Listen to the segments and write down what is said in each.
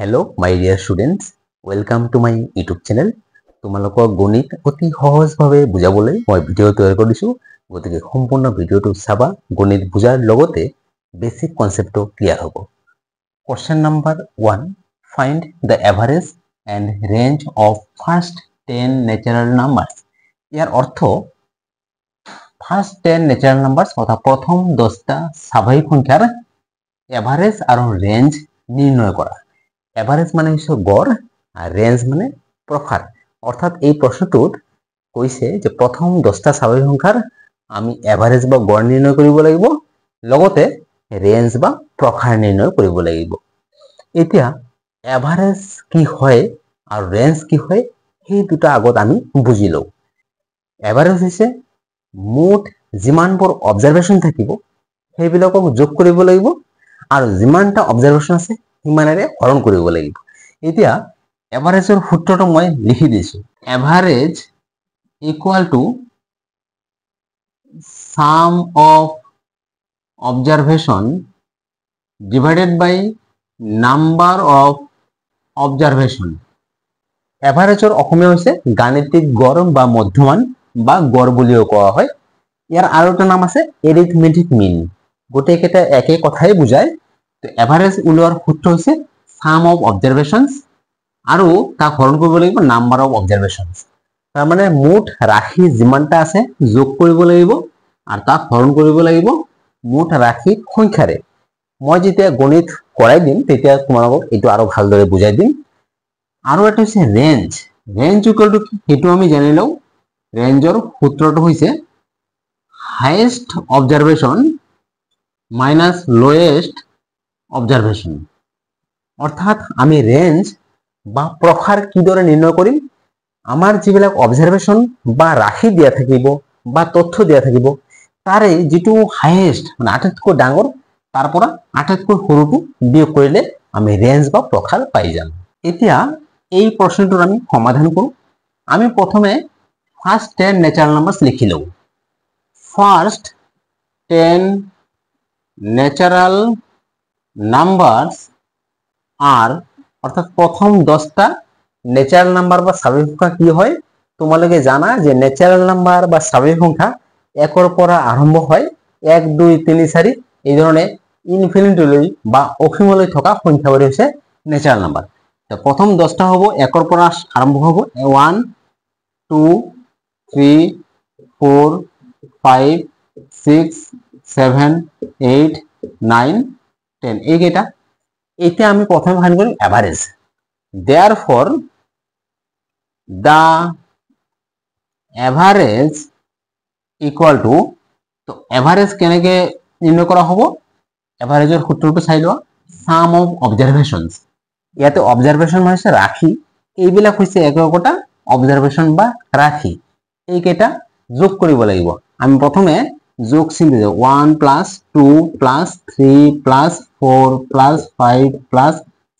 Hello my dear students, welcome to my YouTube channel. তোমালোকক গণিত অতি সহজভাৱে বুজাবলৈ মই ভিডিঅ' তৈয়াৰ কৰিছো। গতিকে সম্পূৰ্ণ ভিডিঅ'টো চাবা, গণিত বুজাৰ লগতে বেসিক কনসেপ্টটো ক্লিয়াৰ হ'ব। Question number 1, find the average and range of first 10 natural numbers. ইয়াৰ অৰ্থ first 10 natural numbers অৰ্থাৎ প্ৰথম 10টা স্বাভাবিক সংখ্যাৰ এভাৰেজ আৰু ৰেঞ্জ নিৰ্ণয় কৰা। এভাৰেজ মানে হচ্ছে গড় আৰ ৰেঞ্জ মানে প্ৰকাৰ। অৰ্থাৎ এই প্ৰশ্নটোত কৈছে যে প্ৰথম 10টা স্বাভাবিক সংখ্যাৰ আমি এভাৰেজ বা গড় নিৰ্ণয় কৰিব লাগিব, লগতে ৰেঞ্জ বা প্ৰকাৰ নিৰ্ণয় কৰিব লাগিব। এতিয়া এভারেজ কি হয় আর রেঞ্জ কি হয় সেই দুটা আগত আমি বুজি লওঁ। এভারেজ হৈছে মুঠ যিমানবোৰ অবজাৰভেশন থাকিব সেইবিলাকক যোগ কৰিব লাগিব আৰু যিমানটা অবজাৰভেশন আছে সিমানেৰে হৰণ কৰিব লাগিব। এতিয়া এভাৰেজৰ সূত্ৰটো মই লিখি দিছো। Average equal to sum of observation divided by number of observation. এভাৰেজৰ অসমীয়া হৈছে গাণিতিক গড় বা মধ্যমান বা গড় বুলিও কোৱা হয়। ইয়াৰ আৰু এটা নাম আছে এৰিথমেটিক মিন। গোটেইকেইটা একে কথাই বুজায়। তো এভাৰেজ উলিওৱাৰ সূত্ৰ হৈছে সাম অফ অবজাৰভেশনস আৰু তাক হৰণ কৰিব লাগিব নাম্বাৰ অফ অবজাৰভেশনস। তাৰ মানে মুঠ ৰাশি যিমানটা আছে যোগ কৰিব লাগিব আৰু তাক হৰণ কৰিব লাগিব মুঠ ৰাশি সংখ্যাৰে। মই যেতিয়া গণিত কৰাই দিম তেতিয়া তোমালোকক এইটো আৰু ভালদৰে বুজাই দিম। আৰু এটা হৈছে ৰেঞ্জ। ৰেঞ্জ ইকুয়াল টু সেইটো আমি জানি লওঁ। ৰেঞ্জৰ সূত্ৰটো হৈছে হাইয়েস্ট অবজাৰভেশন মাইনাস লোয়েস্ট অবজাৰভেশন। অৰ্থাৎ আমি ৰেঞ্জ বা প্ৰকাৰ কিদৰে নিৰ্ণয় কৰিম, আমাৰ যিবিলাক অবজাৰভেশন বা ৰাশি দিয়া থাকিব বা তথ্য দিয়া থাকিব তাৰে যেটো হাইয়েস্ট মানে আটাইতকৈ ডাঙৰ তাৰ পৰা আটাইতকৈ সৰুটো বিয়োগ কৰিলে আমি ৰেঞ্জ বা প্ৰকাৰ পাই যাম। এতিয়া এই প্ৰশ্নটোৰ আমি সমাধান কৰো। আমি প্ৰথমে ফার্স্ট 10 ন্যাচারাল নাম্বারস লিখি লওঁ। ফার্স্ট 10 ন্যাচারাল নাম্বারস আর অর্থাৎ প্রথম 10টা ন্যাচারাল নাম্বার বা স্বাভাবিক সংখ্যা কি হয় তোমালোকে জানা যে ন্যাচারাল নাম্বার বা স্বাভাবিক সংখ্যা একৰ পৰা আৰম্ভ হয় 1 2 3 4 এই ধৰণে ইনফিনিটিলৈ বা অসীমলৈ থকা সংখ্যাবোৰ হৈছে ন্যাচাৰাল নাম্বাৰ। তো প্ৰথম 10টা হ'ব একৰ পৰা আৰম্ভ হ'ব 1 2 3 4 5 6 7 8 9 10 এইকেইটা। এতিয়া আমি প্রথমে ফাইন্ড করি average. Therefore the average equal to, তো এভারেজ কেনেকে নির্ণয় করা হব এভারেজের সূত্রটো চাই লোৱা সাম অফ অবজাৰভেশনস। ইয়াতে অবজাৰভেশন হৈছে ৰাশি, এইবিলাক হৈছে এককটা অবজাৰভেশন বা ৰাশি। এইকেইটা যোগ কৰিব লাগিব। আমি প্ৰথমে যোগ চিন দিওঁ 1 plus 2 plus 3 plus 4 plus 5 plus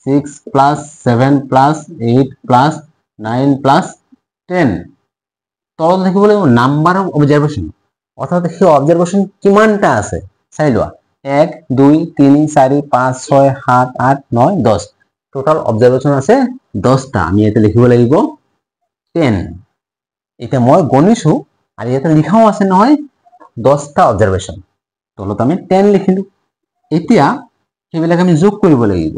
6 plus 7 plus 8 plus 9 plus 10। তলত লিখিব লাগিব নাম্বার অফ অবজারভেশন, অর্থাৎ সেই অবজারভেশন কিমানটা আছে চাই লোৱা 1 2 3 4 5 6 7 8 9 10। টোটাল অবজারভেশন আছে 10টা। আমি ইয়াতে লিখিব লাগিব 10। এতিয়া মই গণিছো আৰু ইয়াতে লিখাও আছে নহয় 10টা অবজাৰভেশন। তলত আমি 10 লিখিলো। এতিয়া সেইবিলাক আমি যোগ কৰিব লাগিব।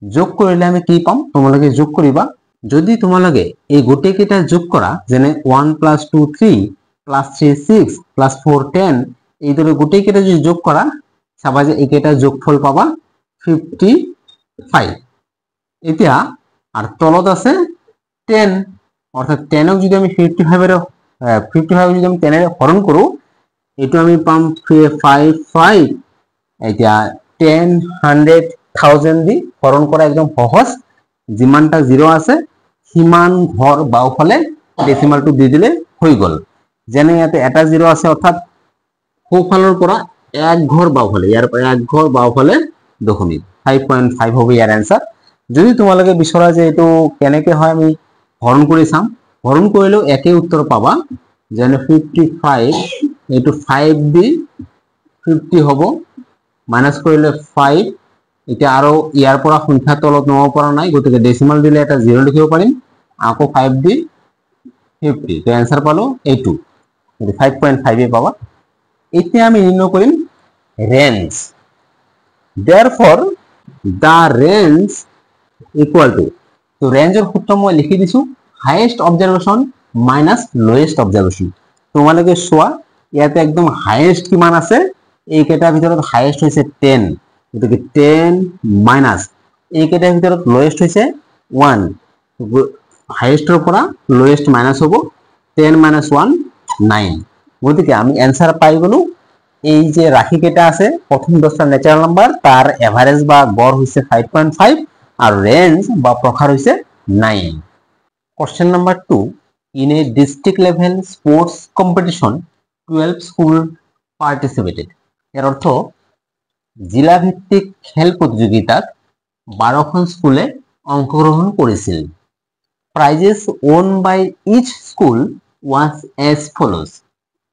যোগ কৰিলে আমি কি পাম তোমালোকে যোগ কৰিবা। যদি তোমালোকে এই গোটেইকেইটা যোগ কৰা যেনে 1 প্লাস 2 3 প্লাস 3 6 প্লাস 4 10 এইদৰে গোটেইকেইটা যদি যোগ কৰা চাবা যে এইকেইটা যোগফল পাবা 55। এতিয়া আর তলত আছে 10, অর্থাৎ 10ক যদি আমি 55 যদি আমি 10 হরণ কৰো এইটো আমি পাম 55। এতিয়া 10 100 1000 দি হৰণ কৰা একদম সহজ। যিমানটা জিরো আছে সিমান ঘর বাওফালে ডেসিমালটো দি দিলে হৈ গল। যেনে ইয়াতে এটা জিরো আছে অর্থাৎ সোঁফালৰ পৰা এক ঘৰ বাওফালে, ইয়াৰ পৰা এক ঘৰ বাওফালে দশমিক 5.5 হবে ইয়াৰ আনসাৰ। যদি তোমালোকে বিচৰা যে এইটো কেনেকে হয় আমি হৰণ কৰি চাম, হৰণ কৰিলেও একেই উত্তৰ পাবা। যেনে 55 এইটো 5 দি 50 হ'ব, মাইনাস কৰিলে 5 এতিয়া আৰু ইয়াৰ পৰা সংখ্যা তলত নমাব পৰা নাই, গতিকে ডেচিমাল দিলে এটা 0 লিখিব পাৰিম, আকৌ 5 দি 50, তো এনসাৰ পালো এইটো, 5.5 পাবা। এতিয়া আমি নিৰ্ণয় কৰিম range. Therefore the range equal to, তো ৰেঞ্জৰ সূত্ৰ মই লিখি দিছো, highest observation minus lowest observation. তোমালোকে চোৱা ইয়াতে একদম হাইয়েস্ট কিমান আছে, এইকেইটাৰ ভিতৰত হাইয়েস্ট হৈছে 10, গতিকে 10 মাইনাস এইকেইটাৰ ভিতৰত লোয়েস্ট হৈছে 1, হাইয়েস্টৰ পৰা লোয়েস্ট মাইনাস হ'ব, 10 মাইনাস 1 9, গতিকে আমি এনসার পাই গলো। এই যে রাশি কেইটা আছে প্রথম 10টা ন্যাচারাল নাম্বার, তার এভারেজ বা গড় হইছে 5.5 আর রেঞ্জ বা প্রকার হইছে 9। Question number 2, in a district level sports competition 12 school participated. এর অর্থ জিলা ভিত্তিক খেল প্রতিযোগিতাত 12খন স্কুলে অংশগ্রহণ করেছিল। Prizes won by each school was as follows.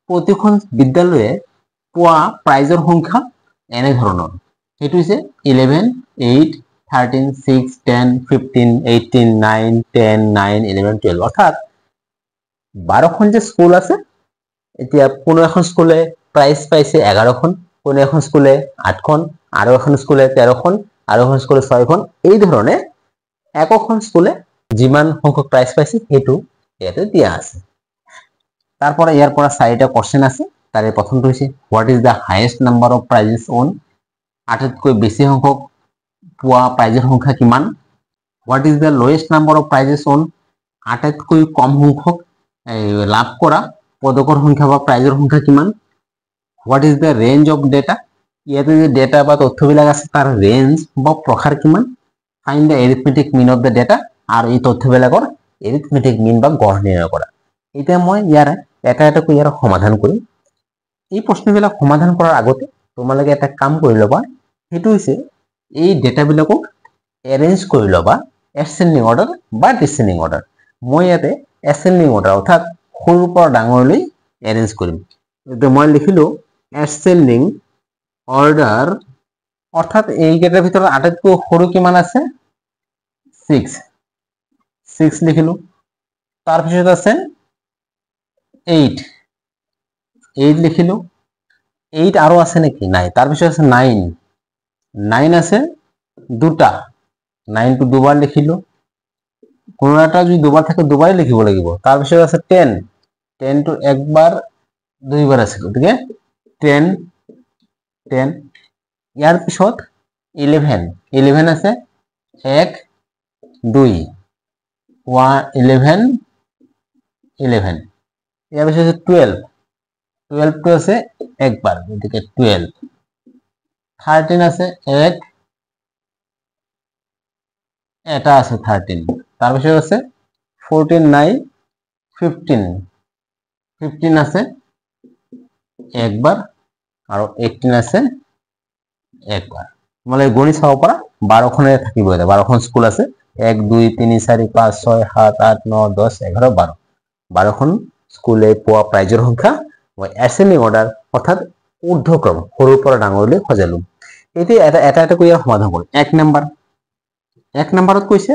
প্ৰতিখন বিদ্যালয়ে পোৱা প্ৰাইজৰ সংখ্যা এনে ধৰণৰ, সেইটো হৈছে 11 8 13 6 10 15 18 9 10 9 11 12, অৰ্থাৎ 12খন যে স্কুল আছে, এতিয়া কোনো এখন স্কুলে প্ৰাইজ পাইছে 11খন, কোনো এখন স্কুলে 8খন, আৰু এখন স্কুলে 13খন, আৰু এখন স্কুলে 6খন, এই ধৰণে একোখন স্কুলে যিমান সংখ্যক প্ৰাইজ পাইছে সেইটো ইয়াতে দিয়া আছে। তারপরে ইয়ার পর 4টা কোশ্চেন আছে, তার প্রথমটো হচ্ছে what is the highest number of prizes won, আটাইতকৈ বেছি সংখ্যক পোৱা প্ৰাইজৰ সংখ্যা কিমান। What is the lowest number of prizes won, আটাইতকৈ কম সংখ্যক লাভ কৰা পদকৰ সংখ্যা বা প্ৰাইজৰ সংখ্যা কিমান। What is the range of data, ইয়াতে যে ডেটা বা তথ্যবিলাক আছে তাৰ ৰেঞ্জ বা প্ৰকাৰ কিমান। Find the arithmetic mean of the data, আৰু এই তথ্যবিলাকৰ এৰিথমেটিক মিন বা গড় নিৰ্ণয় কৰা। এতিয়া মই ইয়াৰ এটা এটাকৈ ইয়াৰ সমাধান কৰিম। এই প্ৰশ্নবিলাক সমাধান কৰাৰ আগতে তোমালোকে এটা কাম কৰি ল'বা, সেইটো হৈছে এই ডেটাবিলাকক এৰেঞ্জ কৰি ল'বা এছেন্ডিং অৰ্ডাৰ বা ডিচেন্ডিং অৰ্ডাৰ। মই ইয়াতে এছেন্ডিং অৰ্ডাৰ অৰ্থাৎ সৰুৰ পৰা ডাঙৰলৈ এৰেঞ্জ কৰিম। এতিয়া মই লিখিলো এছেন্ডিং অৰ্ডাৰ, অৰ্থাৎ এইকেইটাৰ ভিতৰত আটাইতকৈ সৰু কিমান আছে 6 লিখিলো। তাৰপিছত আছে 8 লিখিলো। 8 আৰু আছে নেকি, নাই। তাৰপিছত আছে 9 আছে দুটা, 9টো দুবাৰ লিখিলো। কোনো এটা যদি দুবাৰ থাকে দুবাৰেই লিখিব লাগিব। তাৰপিছত আছে 10টো একবাৰ দুইবাৰ আছে, গতিকে 10। ইয়াৰ পিছত 11 আছে 1 2 11। ইয়াৰ পিছত আছে 12টো আছে একবাৰ, গতিকে 12। 13 আছে এটা আছে 13। তাৰপিছত আছে 14 নাই, 15 আছে একবাৰ, আৰু 18 আছে একবাৰ। তোমালোকে গণি চাব পাৰা, 12খনে থাকিব, 12খন স্কুল আছে, 1 2 3 4 5 6 7 8 9 10 11 12। 12খন স্কুলে পোৱা প্ৰাইজৰ সংখ্যা মই এছেন্ডিং অৰ্ডাৰ অৰ্থাৎ ঊৰ্ধ্বক্ৰম সৰুৰ পৰা ডাঙৰলৈ সজালো। এতিয়া এটা এটাকৈ ইয়াৰ সমাধান কৰিম। 1 নম্বৰত কৈছে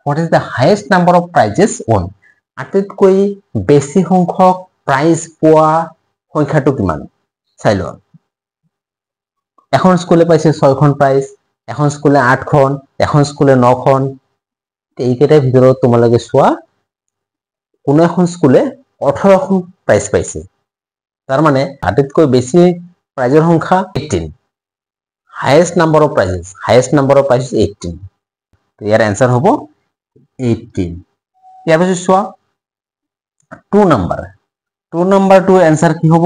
what is the highest number of prizes won, আটাইতকৈ বেছি সংখ্যক প্ৰাইজ পোৱা সংখ্যাটো কিমান চাই লোৱা। এখন স্কুলে পাইছে 6খন প্ৰাইজ, এখন স্কুলে 8খন, এখন স্কুলে 9খন। এইকেইটাৰ ভিতৰত তোমালোকে চোৱা কোনো এখন স্কুলে 18খন প্ৰাইজ পাইছে, তাৰ মানে আটাইতকৈ বেছি প্ৰাইজৰ সংখ্যা 18। Highest number of prizes 18। Year answer হ'ব 18। ইয়াৰ পিছত চোৱা 2 নম্বৰটো এনসাৰ কি হ'ব।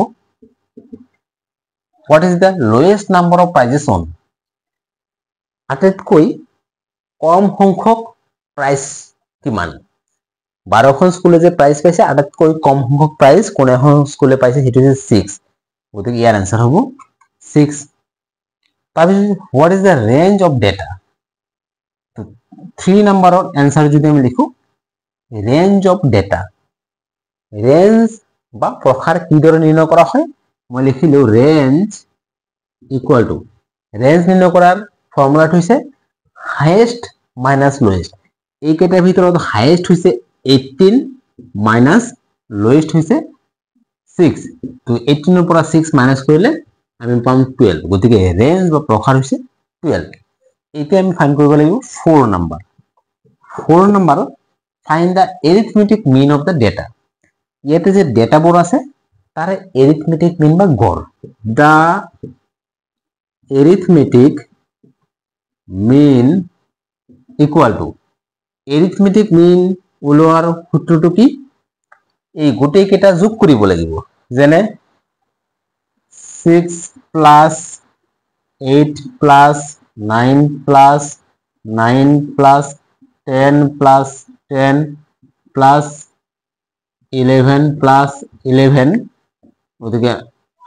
What is the lowest number of prizes won, আটাইতকৈ কম সংখ্যক প্ৰাইজ কিমান। 12খন স্কুলে যে প্ৰাইজ পাইছে আটাইতকৈ কম সংখ্যক প্ৰাইজ কোন এখন স্কুলে পাইছে, সেইটো হৈছে 6, গতিকে ইয়াৰ এনসাৰ হ'ব 6। তাৰপিছত what is the range of data, 3 নম্বৰৰ এনসাৰ যদি আমি লিখো ৰেঞ্জ অফ ডেটা, ৰেঞ্জ বা প্ৰকাৰ কিদৰে নিৰ্ণয় কৰা হয়, মই লিখিলো ৰেঞ্জ ইকুয়াল টু, ৰেঞ্জ নিৰ্ণয় কৰাৰ ফৰ্মুলাটো হৈছে হাইয়েষ্ট মাইনাছ লোৱেষ্ট। এইকেইটাৰ ভিতৰত হাইয়েষ্ট হৈছে 18 মাইনাছ লোৱেষ্ট হৈছে 6। তো 18 ৰ পৰা 6 মাইনাছ কৰিলে আমি পাম 12। গতিকে ৰেঞ্জ বা প্ৰসাৰ হৈছে 12। এতিয়া আমি ফাইন্ড কৰিব লাগিব 4 নম্বৰ। 4 নম্বৰ find the arithmetic mean of the data. ইয়াতে যে ডেটাবোৰ আছে তাৰে এৰিথমেটিক মিন বা গড়। The arithmetic mean equal to, arithmetic mean ওলোৱাৰ সূত্ৰটো কি? এই গোটেই কেইটা যোগ কৰিব লাগিব। যেনে 6 plus 8 plus 9 plus 9 plus 10 plus 10 plus 11 plus 11, ওদিকে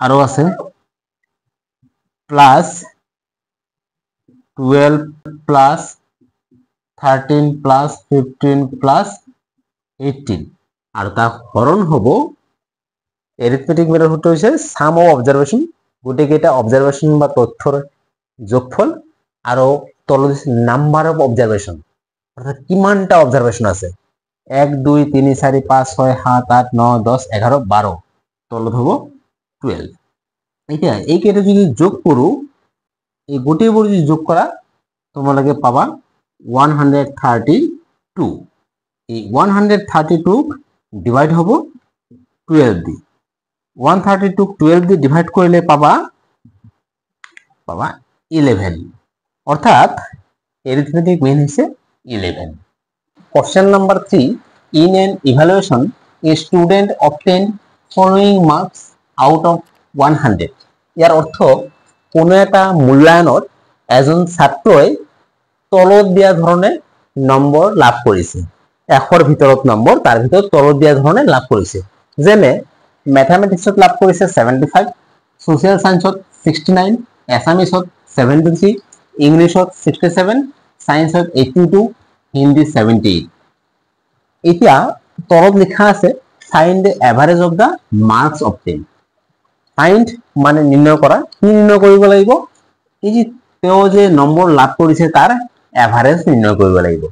আরো আছে প্লাস 12 প্লাস 13 প্লাস 15 প্লাস 18 আর তা হরণ হব এরিথমেটিক মিনের সূত্র হইছে সাম অফ অবজারভেশন, গোটে কেইটা অবজারভেশন বা তথ্যর যোগফল আর তলত নাম্বার অফ অবজারভেশন, অর্থাৎ কিমানটা অবজারভেশন আছে 1 2 3 4 5 6 7 8 9 10 11 12, তলত হব 12। এটা এই কেইটা যদি যোগ করু, এই গোটেইবোৰ যদি যোগ করা তোমালোকে পাবা 132। এই 132 ডিভাইড হব 12 দি। 132 12 দি ডিভাইড করলে পাবা 11, অর্থাৎ এরিথমেটিক মিন হইছে 11। Question number 3, in an evaluation a student obtained following marks out of 100। ইয়ার অর্থ কোনো একটা মূল্যায়নত এজন ছাত্রই তলত দিয়া ধরনের নম্বর লাভ করেছে। 100 ভিতৰত নম্বৰ, তাৰ ভিতৰত তলত দিয়া ধরনের লাভ করেছে। যেনে ম্যাথমেটিক্সত লাভ করেছে 75, সোশ্যাল সায়েন্সত 69, এসামিছত 73, ইংলিশত 67, সায়েন্সত 82, হিন্দি 78। এতিয়া তলত লিখা আছে find the average of the marks obtain. Find মানে নির্ণয় করা, কি নির্ণয় কৰিব লাগিব? এই যে তেওঁ যে নম্বৰ লাভ কৰিছে তাৰ এভাৰেজ নিৰ্ণয় কৰিব লাগিব।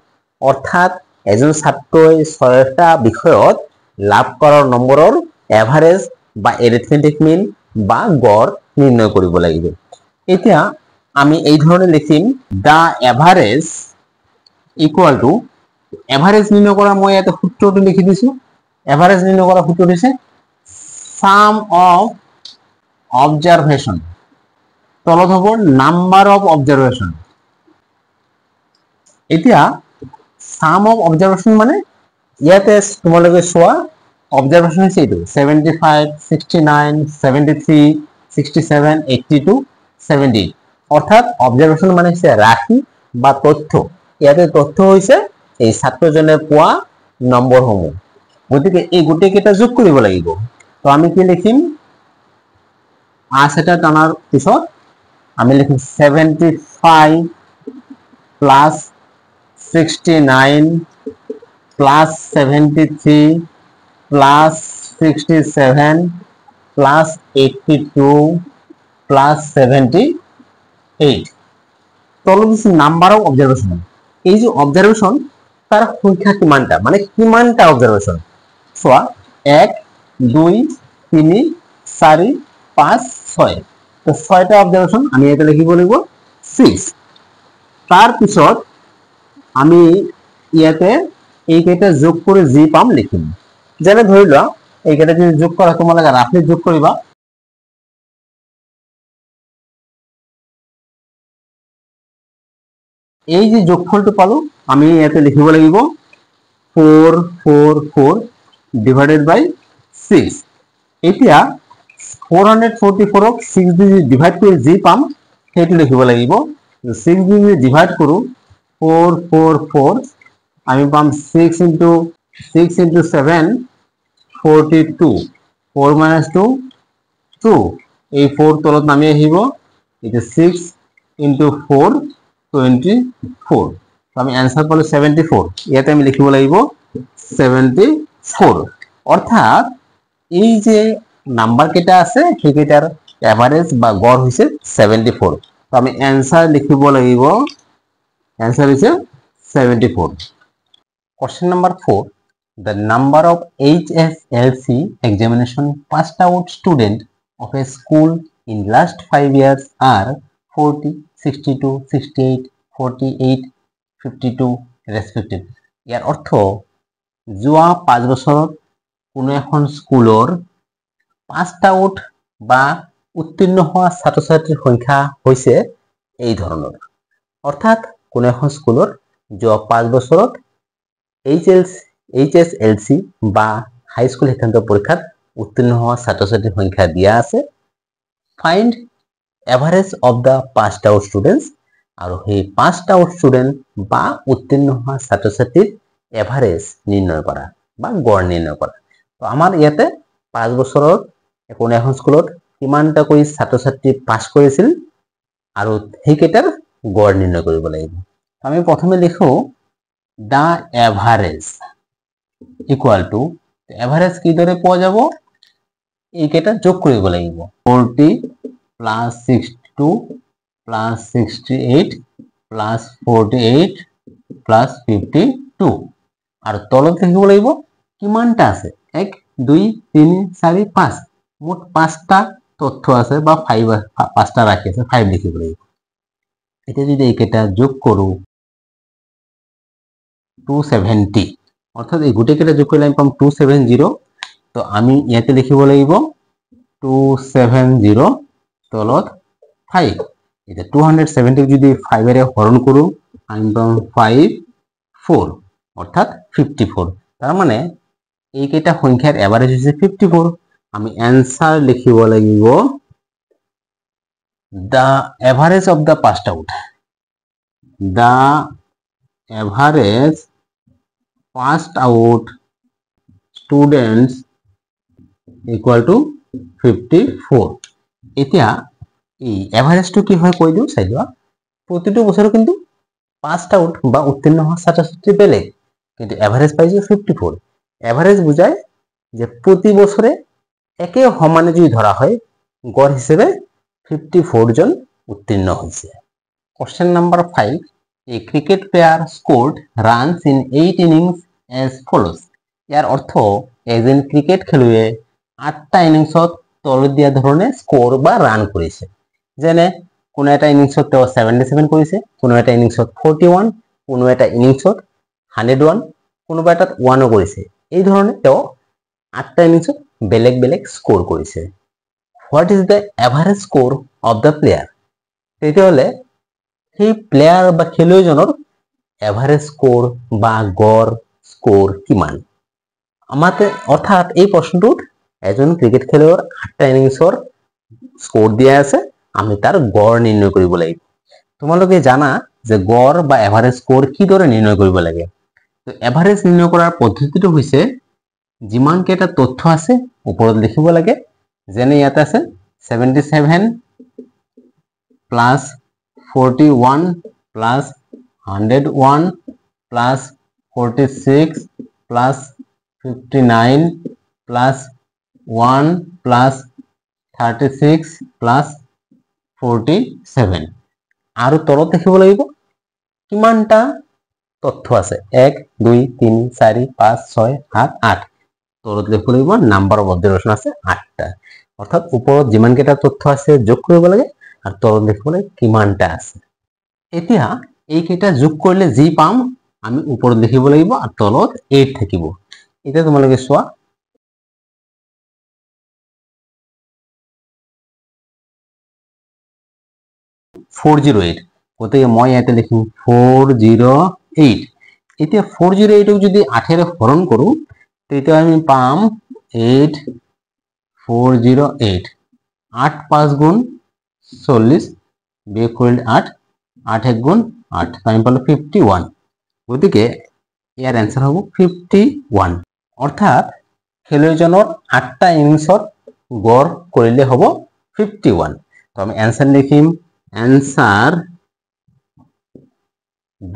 অৰ্থাৎ এজন ছাত্ৰই 6টা বিষয়ত লাভ কৰাৰ নম্বৰৰ এভাৰেজ বা এৰিথমেটিক মিন বা গড় নিৰ্ণয় কৰিব লাগিব। এতিয়া আমি এই ধৰণে লিখিম দা এভারেজ ইকুয়াল টু, এভারেজ নির্ণয় করা মই ইয়াতে সূত্রটো লিখি দিছো। এভারেজ নির্ণয় করা সূত্র দিছে সাম অফ অবজারভেশন, তলত হব নাম্বার অফ অবজারভেশন। এতিয়া সাম অফ অবজারভেশন মানে ইয়াতে তোমালোকে চোৱা অবজাৰভেশন হৈছে এইটো 75 69 73 67 82 70, অৰ্থাৎ অবজাৰভেশন মানে হৈছে ৰাশি বা তথ্য। ইয়াতে তথ্য হৈছে এই ছাত্ৰজনে পোৱা নম্বৰসমূহ। গতিকে এই গোটেই কেইটা যোগ কৰিব লাগিব। তো আমি কি লিখিম? এটা টানাৰ পিছত আমি লিখিম 75 plus 69 plus 73 plus 67 plus 82 plus 78। তলত দিছে নাম্বার অফ অবজারভেশন। এই যে অবজারভেশন তার সংখ্যা কিমানটা, মানে কিমানটা অবজারভেশন চোৱা 1 2 3 4 5 6, তো 6টা অবজারভেশন আমি এটা লিখিব লাগিব 6। তার পিছত আমি ইয়াতে এইকেইটা যোগ করে যি পাম লিখিম। যেনে ধৰি লোৱা এইকেইটা যদি যোগ কৰা তোমালোকে ৰাফলি যোগ কৰিবা, এই যে যোগফলটো পালো আমি ইয়াতে লিখিব লাগিব 4 4 4 ডিভাইডেড বাই 6। এতিয়া 444 ক 6 দি ডিভাইড কৰি যি পাম সেইটো লিখিব লাগিব। 6 দি ডিভাইড কৰো 4 4 4, আমি পাম 6 into 7 42, 4 minus 2 2, এই 4 তলত নামি আহিব, এটা 6 into 4 24, তো আমি आंसर পালো 74। ইয়াতে আমি লিখিব লাগিব 74। অর্থাৎ এই যে নাম্বার কেইটা আছে সেইকেইটার এভারেজ বা গড় হইছে 74। তো আমি এনসার লিখিব লাগিব এনসার হৈছে 74 question number 4 the number of HSLC examination passed out student of a school in last 5 years are 40 62 68 48 52 respective ইয়াৰ অৰ্থ যোৱা 5 বছৰত কোনো এখন স্কুলৰ পাস্ড আউট বা উত্তীৰ্ণ হোৱা ছাত্ৰ-ছাত্ৰীৰ সংখ্যা হৈছে এই ধৰণৰ অৰ্থাৎ কোনো এখন স্কুলৰ যোৱা 5 বছৰত HSLC বা হাই স্কুল শিক্ষান্ত পৰীক্ষাত উত্তীৰ্ণ হোৱা ছাত্ৰ-ছাত্ৰীৰ সংখ্যা দিয়া আছে find average of the passed out students আৰু সেই পাস্ড আউট ষ্টুডেন্ট বা উত্তীৰ্ণ হোৱা ছাত্ৰ-ছাত্ৰীৰ এভাৰেজ নিৰ্ণয় কৰা বা গড় নিৰ্ণয় কৰা তো আমাৰ ইয়াতে 5 বছৰত কোনো এখন স্কুলত কিমানটা কৰি ছাত্ৰ-ছাত্ৰী পাছ কৰিছিল আৰু সেইকেইটাৰ গড় নিৰ্ণয় কৰিব লাগিব আমি প্ৰথমে লিখো the average equal to average কিদৰে পোৱা যাব এইকেইটা যোগ কৰিব লাগিব 40 plus 62 plus 68 plus 48 plus 52 আৰু তলত লিখিব লাগিব কিমানটা আছে 1 2 3 4 5 মোট 5টা তথ্য আছে বা 5টা ৰাখি আছে 5 লিখিব লাগিব এতিয়া যদি এইকেইটা যোগ কৰো 270 অৰ্থাৎ এই গোটেইকেইটা যোগ কৰিলে আমি পাম 270 তো আমি ইয়াতে লিখিব লাগিব 270 তলত 5 এটা 270 যদি 5 এৰে হৰণ কৰো আমি পাম 54 অৰ্থাৎ 54 তাৰ মানে এইকেইটা সংখ্যাৰ এভাৰেজ হৈছে 54 আমি आंसर লিখিব লাগিব the average of the passed out the average passed out students equal to 54 এতিয়া এই এভারেজটো কি হয় কই দিও চাই দিও প্রতিটো বছর কিন্তু passed out বা উত্তীর্ণ হওয়া ছাত্রছাত্রী বেলেগ কিন্তু এভারেজ পাইছে 54 এভারেজ বুঝায় যে প্রতি বছরে একে সমানে যদি ধরা হয় গড় হিসেবে 54 জন উত্তীর্ণ হইছে question number 5 A cricket player scored runs in 8 innings as follows. ইয়াৰ অৰ্থ এজন ক্ৰিকেট খেলুৱে 8টা ইনিংছত তলত দিয়া ধৰণে স্কোৰ বা ৰান কৰিছে যেনে কোনো এটা ইনিংছত তেওঁ 77 কৰিছে কোনো এটা ইনিংছত 41 কোনো এটা ইনিংছত 101 কোনোবা এটাত 1 কৰিছে এই ধৰণে তেওঁ 8টা ইনিংছত বেলেগ বেলেগ স্কোৰ কৰিছে What is the average score of the player? তেতিয়াহলে সেই প্লেয়াৰ বা খেলুৱৈজনৰ এভাৰেজ স্কোৰ বা গড় স্কোৰ কিমান আমাতে অৰ্থাৎ এই প্ৰশ্নটোত এজন ক্ৰিকেট খেলুৱৈৰ 8টা ইনিংছৰ স্কোৰ দিয়া আছে আমি তাৰ গড় নিৰ্ণয় কৰিব লাগিব তোমালোকে জানা যে গড় বা এভাৰেজ স্কোৰ কিদৰে নিৰ্ণয় কৰিব লাগে তো এভাৰেজ নিৰ্ণয় কৰাৰ পদ্ধতিটো হৈছে যিমান কেইটা তথ্য আছে ওপৰত লিখিব লাগে যেনে ইয়াত আছে 77 plus 41 plus 101 plus 46 plus 59 plus 1 plus 36 plus 47 আৰু তলত দেখিব লাগিব কিমানটা তথ্য আছে 1 2 3 4 5 6 7 8 তলত লিখিব লাগিব নাম্বার অফ অবজারভেশন আছে 8টা অর্থাৎ উপৰত যিমান কেইটা তথ্য আছে যোগ কৰিব লাগে আৰু তলত লিখিব লাগে কিমানটা আছে এতিয়া এইকেইটা যোগ কৰিলে যি পাম আমি ওপৰত লিখিব লাগিব আৰু তলত 8 থাকিব এটা তোমালোকে চোৱা 408 গতিকে মই ইয়াতে লিখিম 408 এতিয়া 408 ক যদি 8 এৰে হৰণ কৰো তেতিয়া আমি পাম 8408 8 5 গুণ 40 বিয়োগ কৰিলে 8 8 1 গুণ 8 আমি পালো 51 গতিকে ইয়াৰ आंसर হ'ব 51 অৰ্থাৎ খেলুৱৈজনৰ 8টা ইনিংছত গড় কৰিলে হ'ব 51 তো আমি आंसर লিখিম answer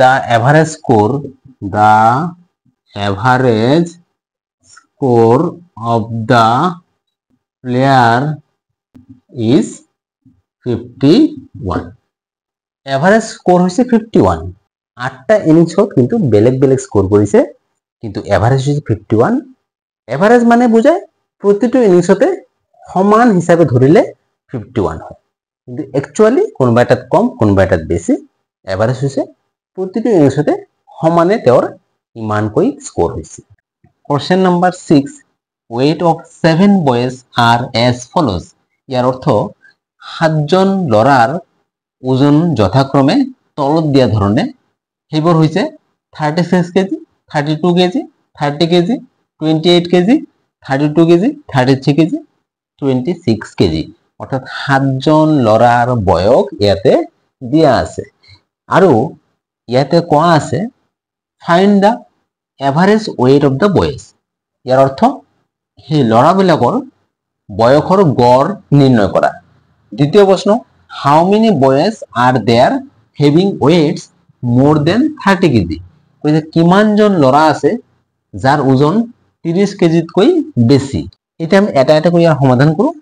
the average score of the player is 51 average score হয়েছে 51। 8টা ইনিংসত কিন্তু বেলেগ বেলেগ স্কোর করেছে, কিন্তু এভারেজ হয়েছে 51। এভারেজ মানে বুঝায় প্রতিটো ইনিংসতে সমান হিসাবে ধরিলে 51 হয়, কিন্তু একচুয়ালি কোনোবা এটাত কম কোনোবা এটাত বেশি। এভারেজ হৈছে প্ৰতিটো ইনিংসতে সমানে তেওঁৰ ইমানকৈ স্কোৰ হৈছে। Question number 6, weight of 7 boys are as follows। ইয়াৰ অৰ্থ 7জন ল'ৰাৰ ওজন যথাক্ৰমে তলত দিয়া ধৰণে, সেইবোৰ হৈছে 36 KG, 32 KG, 30 KG, 28 KG, 32 KG, 33 KG, 26 KG. অৰ্থাৎ 7জন ল'ৰাৰ বয়স ইয়াতে দিয়া আছে, আৰু ইয়াতে কোৱা আছে find the average weight of the boys. ইয়াৰ অৰ্থ সেই ল'ৰাবিলাকৰ বয়সৰ গড় নিৰ্ণয় কৰা। দ্বিতীয় প্ৰশ্ন, how many boys are there having weights more than 30 KG. কৈছে কিমানজন ল'ৰা আছে যাৰ ওজন 30 কেজিতকৈ বেছি। এতিয়া আমি এটা এটা কৰি ইয়াৰ সমাধান কৰোঁ।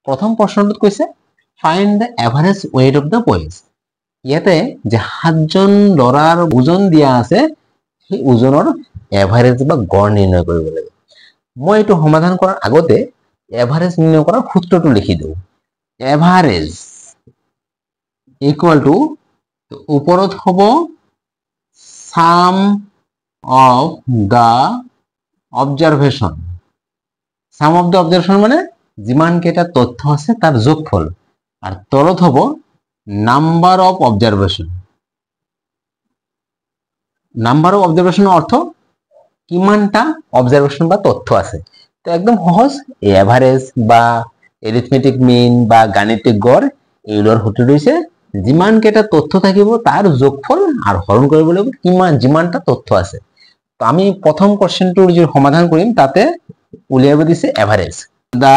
প্ৰথম প্ৰশ্নটোত কৈছে find the average weight of the boys. ইয়াতে যে 7জন ল'ৰাৰ ওজন দিয়া আছে, সেই ওজনৰ এভাৰেজ বা গড় নিৰ্ণয় কৰিব লাগে। মই এইটো সমাধান কৰাৰ আগতে এভাৰেজ নিৰ্ণয় কৰাৰ সূত্ৰটো লিখি দিওঁ। এভাৰেজ ইকুয়াল টু, ওপৰত হ'ব sum of the observation. Sum of the observation মানে যিমান কেইটা তথ্য আছে তাৰ যোগফল, আর তলত হ'ব number of observation. Number of observation অর্থ কিমানটা অবজারভেশন বা তথ্য আছে। তো একদম সহজ, এভারেজ বা এরিথমেটিক মিন বা গাণিতিক গড় এইগুলোর সূত্র রয়েছে যিমান কেইটা তথ্য থাকিব তার যোগফল আর হরণ কৰিব লাগিব কিমান যিমানটা তথ্য আছে। তো আমি প্ৰথম কোশ্চেনটোৰ যে সমাধান কৰিম তাতে উলিয়াব দিছে average. The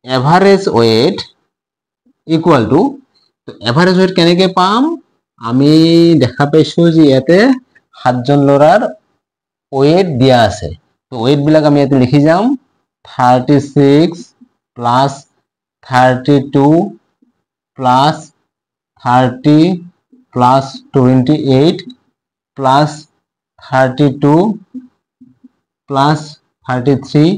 average weight equal to, তো এভারেজ ওয়েট কেনেকে পাম, আমি দেখা পাইছো যে ইয়াতে 7জন ল'ৰাৰ ওয়েট দিয়া আছে। তো ওয়েট বিলাক আমি ইয়াতে লিখি যাম 36 plus 32 plus 30 plus 28 plus 32 plus 33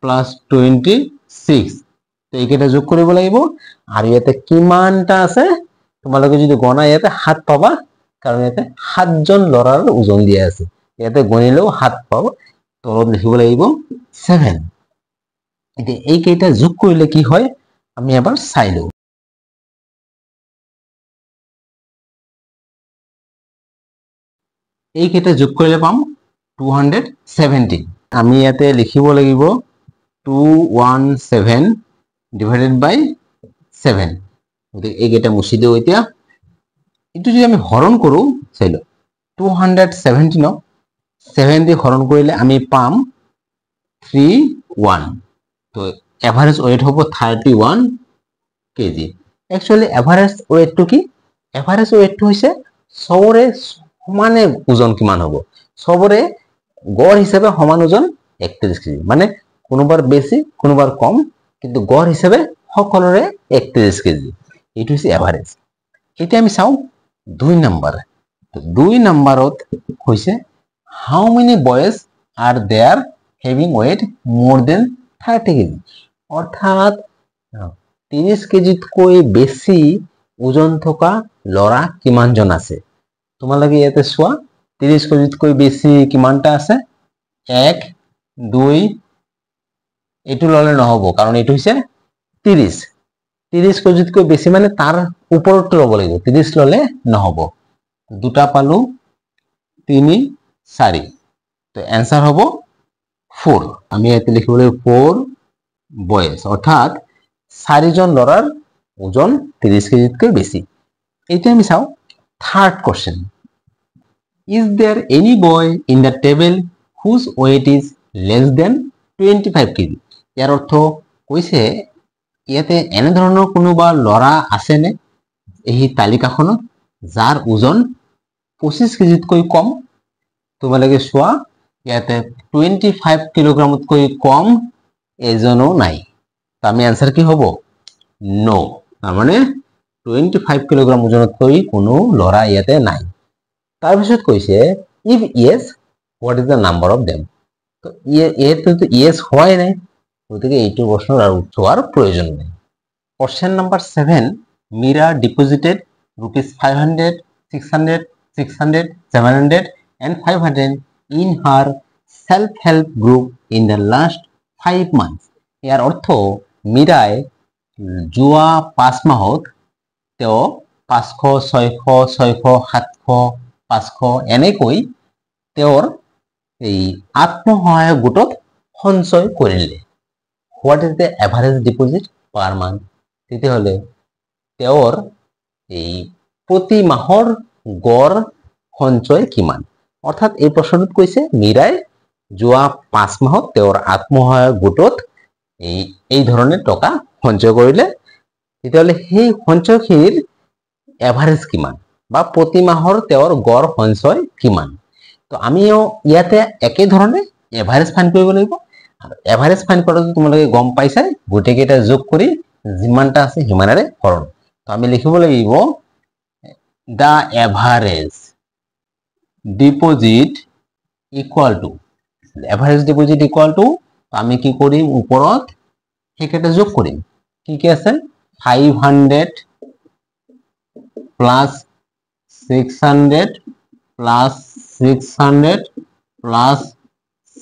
plus 26। তো এইকেইটা যোগ কৰিব লাগিব, আৰু ইয়াতে কিমানটা আছে তোমালোকে যদি গণা ইয়াতে 7 পাবা, কাৰণ ইয়াতে 7জন ল'ৰাৰ ওজন দিয়া আছে। ইয়াতে গণিলেও 7 পাব, তলত লিখিব লাগিব 7। এতিয়া এইকেইটা যোগ কৰিলে কি হয় আমি এবাৰ চাই লওঁ। এইকেইটা যোগ কৰিলে পাম 270। আমি ইয়াতে লিখিব লাগিব 217 ডিভাইডেড বাই 7। গতিকে এইকেইটা মুছি দিওঁ। এতিয়া এইটো যদি আমি হৰণ কৰোঁ, চাই লওঁ 217 7 দি হৰণ কৰিলে আমি পাম 31। তো এভারেজ ওয়েট হ'ব 31 কেজি। একচুয়ালি এভারেজ ওয়েটটো কি, এভারেজ ওয়েটটো হৈছে সবৰে সমানে ওজন কিমান হ'ব, সবৰে গড় হিসাবে সমান ওজন 31 কেজি। মানে কোনোবাৰ বেছি কোনোবাৰ কম, কিন্তু গড় হিসাবে সকলোৰে 31 কেজি। এইটো হৈছে এভাৰেজ। এতিয়া আমি চাওঁ 2 নম্বৰ। 2 নম্বৰত হৈছে how many boys are there having weight more than 30 kg. অৰ্থাৎ 30 কেজিতকৈ বেছি ওজন থকা ল'ৰা কিমানজন আছে। তোমালোকে ইয়াতে চোৱা 30 কেজিতকৈ বেছি কিমানটা আছে, 1 2, এইটো ললে নহব কাৰণ এইটো হৈছে 30। 30 কেজিতকৈ বেছি মানে তাৰ ওপৰতো ল'ব লাগিব, 30 ললে নহব। দুটা পালো 3 4, তো অ্যান্সার হ'ব 4। আমি ইয়াতে লিখিব লাগিব 4 বয়েজ, অর্থাৎ 4জন ল'ৰাৰ ওজন 30 কেজিতকৈ বেছি। এতিয়া আমি চাওঁ third question, is there any boy in the table whose weight is less than 25 kg. ইয়াৰ অৰ্থ কৈছে ইয়াতে এনে ধৰণৰ কোনোবা ল'ৰা আছেনে এই তালিকাখনত যাৰ ওজন 25 কেজিতকৈ কম। তোমালোকে চোৱা ইয়াতে 25 কিলোগ্ৰামতকৈ কম এজনো নাই। তো আমি আনসাৰ কি হব, নো। তাৰ মানে 25 কিলোগ্ৰাম ওজনতকৈ কোনো ল'ৰা ইয়াতে নাই। তাৰপিছত কৈছে if yes what is the number of them. তো এইটো ইয়েছ হোৱাই নাই, গতিকে এইটো প্ৰশ্নৰ আৰু উত্তৰ হোৱাৰ প্ৰয়োজন নাই। Question number 7, Mira deposited rupees 500, 600, 600, 700 and 500 in her self-help group in the last 5 months. ইয়াৰ অৰ্থ মীৰাই যোৱা 5 মাহত তেওঁ 500, 600, 600, 700, 500 এনেকৈ তেওঁৰ এই আত্মসহায়ক গোটত সঞ্চয় কৰিলে। What is the average deposit per month? তেতিয়াহ'লে তেওঁৰ এই প্ৰতি মাহৰ গড় সঞ্চয় কিমান? অৰ্থাৎ এই প্ৰশ্নটোত কৈছে মীৰাই যোৱা 5 মাহত তেওঁৰ আত্মসহায়ক গোটত এই ধৰণে টকা সঞ্চয় কৰিলে। তেতিয়াহ'লে সেই সঞ্চয়খিনিৰ এভাৰেজ কিমান বা প্ৰতি মাহৰ তেওঁৰ গড় সঞ্চয় কিমান? তো আমিও ইয়াতে একে ধৰণে এভাৰেজ ফাইণ্ড কৰিব লাগিব। আৰু এভাৰেজ ফাইণ্ড কৰাটো তোমালোকে গম পাইছাই, গোটেইকেইটা যোগ কৰি যিমানটা আছে সিমানেৰে হৰণ। তো আমি লিখিব লাগিব the average deposit equal to, average deposit equal to আমি কি কৰিম, ওপৰত সেইকেইটা যোগ কৰিম। কি আছে 500 প্লাস 600 প্লাস 600 প্লাস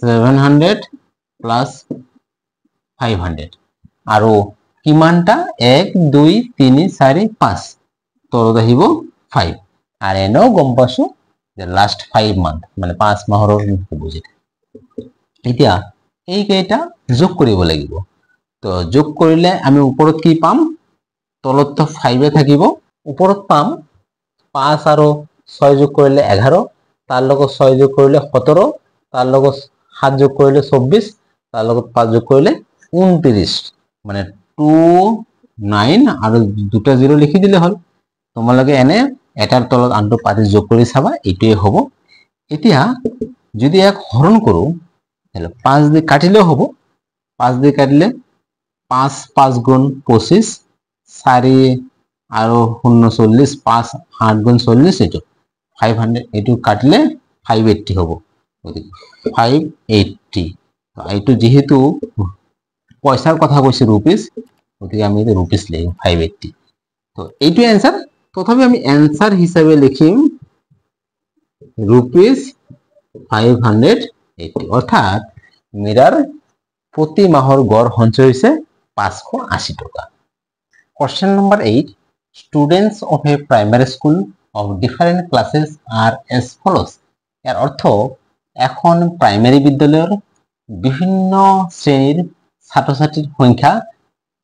700 প্লাস 500 আৰু কিমানটা 1 2 3 4 5 তলত আহিব 5 আৰু এনেও গম পাইছো যে লাষ্ট 5 মান্থ মানে 5 মাহৰ ডিপোজিট। এতিয়া এই কেইটা যোগ কৰিব লাগিব। তো যোগ কৰিলে আমি ওপৰত কি পাম, তলত তো 5 থাকিব, ওপৰত পাম 5 আৰু 6 যোগ কৰিলে 11, তাৰ লগত 6 যোগ কৰিলে 17, তাৰ লগত 7 যোগ কৰিলে 24, তাৰ লগত 5 যোগ কৰিলে 29, মানে 29 আৰু দুটা 0 লিখি দিলে হ'ল। তোমালোকে এনে এটাৰ তলত আনটো পাতি যোগ কৰি চাবা, এইটোৱে হ'ব। এতিয়া যদি এক হৰণ কৰো তাহলে 5 দিয়ে কাটিলেও হ'ব, 5 দিয়ে কাটিলে 5 5 গুণ 25, 4 আৰু 0 40, 5 8 গুণ 40, এইটো 500, এইটো কাটিলে 580 হ'ব, গতিকে 580। এইটো যেহেতু পয়সার কথা কৈছে রুপিস, গতিকে আমি রুপিস লিখিম 580। তো এইটো অ্যান্সার, তথাপি আমি অ্যান্সার হিসাবে লিখিম রুপিস 580, অর্থাৎ মীরার প্রতি মাহৰ গড় সঞ্চয় হৈছে 580 টকা। Question number 8, students of a primary school of different classes are as follows. এর অর্থ এখন প্রাইমারি বিদ্যালয়ের বিভিন্ন শ্রেণীর ছাত্রছাত্রীর সংখ্যা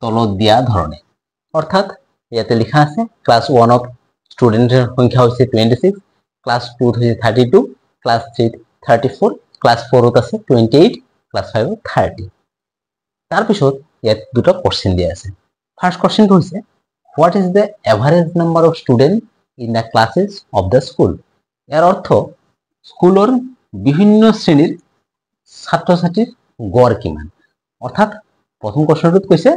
তলত দিয়া ধরনে। অর্থাৎ ইয়াতে লেখা আছে ক্লাস 1 অফ স্টুডেন্টের সংখ্যা হচ্ছে 26, ক্লাস 2 হচ্ছে 32, ক্লাস 3 34, ক্লাস 4 আছে 28, ক্লাস 5 30। তাৰপিছত ইয়াত দুটো কোশ্চেন দিয়া আছে। ফার্স্ট কোশ্চেনটো হৈছে what is the average number of student in the classes of the school. এর অর্থ স্কুলৰ বিভিন্ন শ্ৰেণীৰ ছাত্ৰ-ছাত্ৰীৰ গড় কিমান। অৰ্থাৎ প্ৰথম কোশ্চেনটোত কৈছে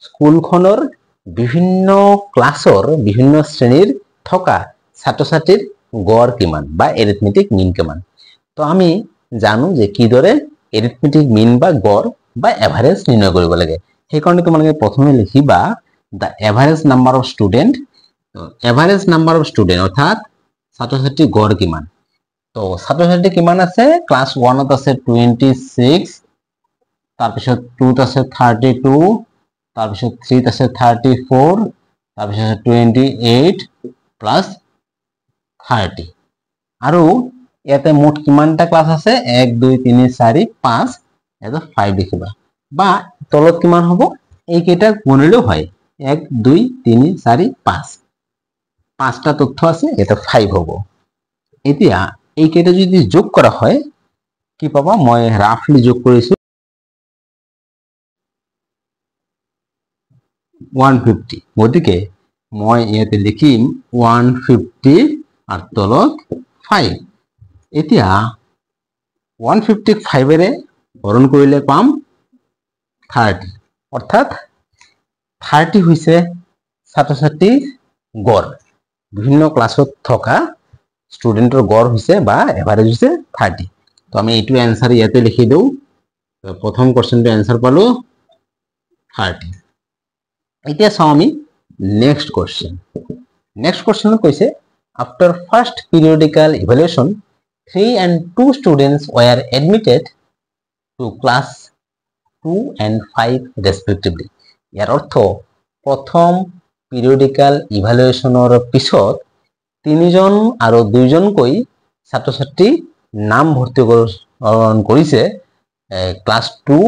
স্কুলখনৰ বিভিন্ন ক্লাছৰ বিভিন্ন শ্ৰেণীৰ থকা ছাত্ৰ-ছাত্ৰীৰ গড় কিমান বা এৰিথমেটিক মিন কিমান। তো আমি জানো যে কিদৰে এৰিথমেটিক মিন বা গড় বা এভাৰেজ নিৰ্ণয় কৰিব লাগে। সেইকাৰণে তোমালোকে প্ৰথমে লিখিবা the average number of student. Average number of student অৰ্থাৎ ছাত্ৰ-ছাত্ৰীৰ গড় কিমান। তো ছাত্ৰ-ছাত্ৰী কিমান আছে, ক্লাস 1 আছে 26, তাৰপিছত 2 আছে 32, তাৰপিছত 3 আছে 34, তাৰপিছত 28 প্লাস 30 আৰু ইয়াতে মুঠ কিমানটা ক্লাস আছে 1 2 3 4 5, এটা 5 লিখিবা বা তলত কিমান হ'ব এইকেইটা গুণিলেও হয় 1 2 3 4 5, পাঁচটা তথ্য আছে, এটা 5 হ'ব। এতিয়া এইকেইটা যদি যোগ কৰা হয় কি পাবা, মই ৰাফলি যোগ কৰিছো 150, গতিকে মই ইয়াতে লিখিম 150 আৰ তলত 5। এতিয়া 150 5 হৰণ কৰিলে পাম 30, অৰ্থাৎ 30 হৈছে ছাত্ৰ ছাত্ৰীৰ গড় বিভিন্ন ক্লাছত থকা ষ্টুডেণ্টৰ গড় হৈছে বা এভাৰেজ হৈছে 30 তো আমি এইটো এনসাৰ ইয়াতে লিখি দিওঁ প্ৰথম কোৱেশ্চনটো এনসাৰ পালো 30 এতিয়া চাও আমি নেক্সট কোৱেশ্চন কৈছে after first periodical evaluation 3 and 2 students were admitted to class 2 and 5 respectively ইয়াৰ অৰ্থ প্ৰথম পিৰিয়ডিক্যাল ইভালুৱেশ্যনৰ পিছত 3 জন আৰু 2 জনকৈ ছাত্ৰ ছাত্ৰী নাম ভৰ্তিকৰণ কৰিছে ক্লাস 2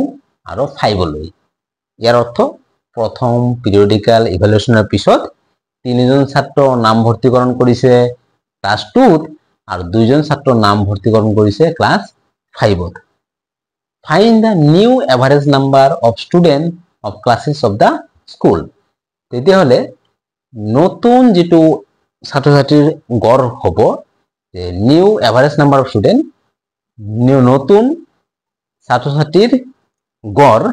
আৰু 5 লৈ ইয়াৰ অৰ্থ প্ৰথম পিৰিয়ডিক্যাল ইভালুৱেশ্যনৰ পিছত 3 জন ছাত্ৰ নাম ভৰ্তিকৰণ কৰিছে ক্লাস 2 আৰু 2 জন ছাত্ৰ নাম ভৰ্তিকৰণ কৰিছে class 5 to find the new average number of students of classes of the school তেতিয়াহলে নতুন যেটো ছাত্ৰ ছাত্ৰীৰ গড় হ'ব new average number of student নতুন ছাত্ৰ ছাত্ৰীৰ গড়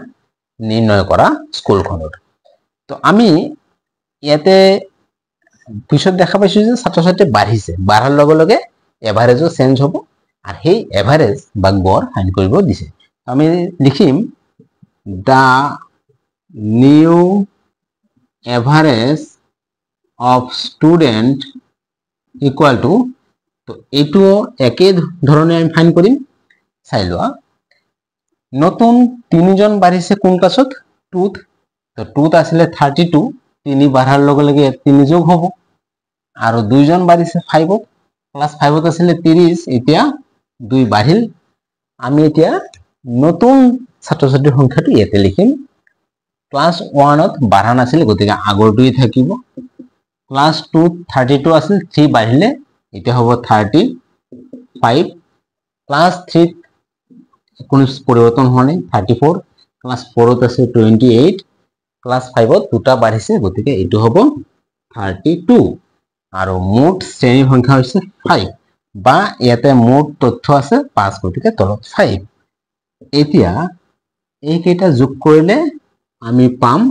নিৰ্ণয় কৰা স্কুলখনৰ তো আমি ইয়াতে পিছত দেখা পাইছো যে ছাত্ৰ ছাত্ৰী বাঢ়িছে বাঢ়াৰ লগে লগে এভাৰেজো চেঞ্জ হ'ব আৰু সেই এভাৰেজ বা গড় ফাইন্ড কৰিব দিছে আমি লিখিম দা new average of student equal to তো এইটো একই ধৰণে আমি ফাইন্ড কৰিম চাই লোৱা নতুন 3 জন বাঢ়িছে কোন ক্লাছত 2 তো 2 আছিল 32 3 বাঢ়াৰ লগে লগে 3 যোগ হ'ব আৰু 2 জন বাঢ়িছে 5 ক্লাস 5 ত আছিল 30 এতিয়া 2 বাঢ়িল আমি এতিয়া নতুন ছাত্ৰ ছাত্ৰীৰ সংখ্যাটো ইয়াতে লিখিম ক্লাস 1 ত বাঢ়া নাছিল গতিকে আগৰটোই থাকিব ক্লাস 2 32 আছিল 3 বাঢ়িলে এটা হ'ব 35 ক্লাস 3 কোনো পৰিৱৰ্তন হোৱা নাই 34 ক্লাস 4 ত আছে 28 ক্লাস 5 ত দুটা বাঢ়িছে গতিকে এটো হ'ব 32 আৰু মুঠ শ্ৰেণীৰ সংখ্যা হৈছে 5 বা ইয়াতে মুঠ তথ্য আছে 5 গতিকে তলত 5 এতিয়া এই কেইটা যোগ কৰিলে আমি পাম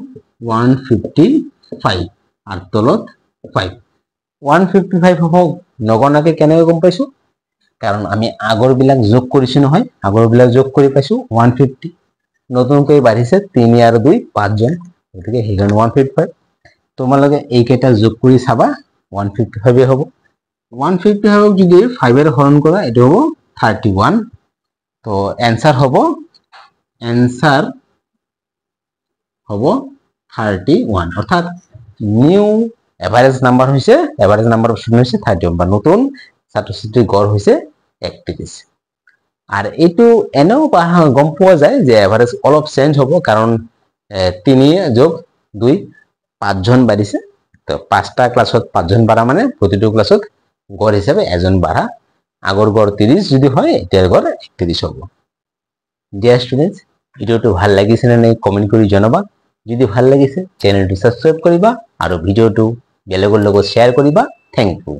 155 আৰ তলত 5 155 হ'ব নগনাকে কেনেকৈ গম পাইছো কাৰণ আমি আগৰ বিলাক যোগ কৰিছো নহয় আগৰ বিলাক যোগ কৰি পাইছো 150 নতুনকৈ বাঢ়িছে 3 আৰু 2 5 জন গতিকে হিগন 155 তোমালোকে এই কেইটা যোগ কৰি চাবা 155 হ'ব 155 যদি 5 এৰ হৰণ কৰা এটো হ'ব 31 তো आंसर হ'ব 31 অর্থাৎ নিউ এভারেজ নাম্বার হইছে এভারেজ নাম্বার অফ স্টুডেন্ট হইছে 31 বা নতুন ছাত্র ছাত্রীর গড় হইছে 31 আর এটো এনেও গম পোৱা যায় যে এভারেজ অলপ চেঞ্জ হ'ব কারণ 3 যোগ 2 5 জন বাঢ়িছে তো 5টা ক্লাসত 5 জন বাঢ়া মানে প্রতিটো ক্লাসত গড় হিসাবে এজন বাঢ়া আগৰ গড় 30 যদি হয় এতিয়াৰ গড় 31 হ'ব ডিয়াৰ স্টুডেন্টস ভিডিওটো ভাল লাগিছে না নাই কমেন্ট কৰি জনাবা যদি ভাল লাগিছে চ্যানেলটো সাবস্ক্ৰাইব কৰিবা আৰু ভিডিওটো বেলেগৰ লগত শেয়াৰ কৰিবা থ্যাংক ইউ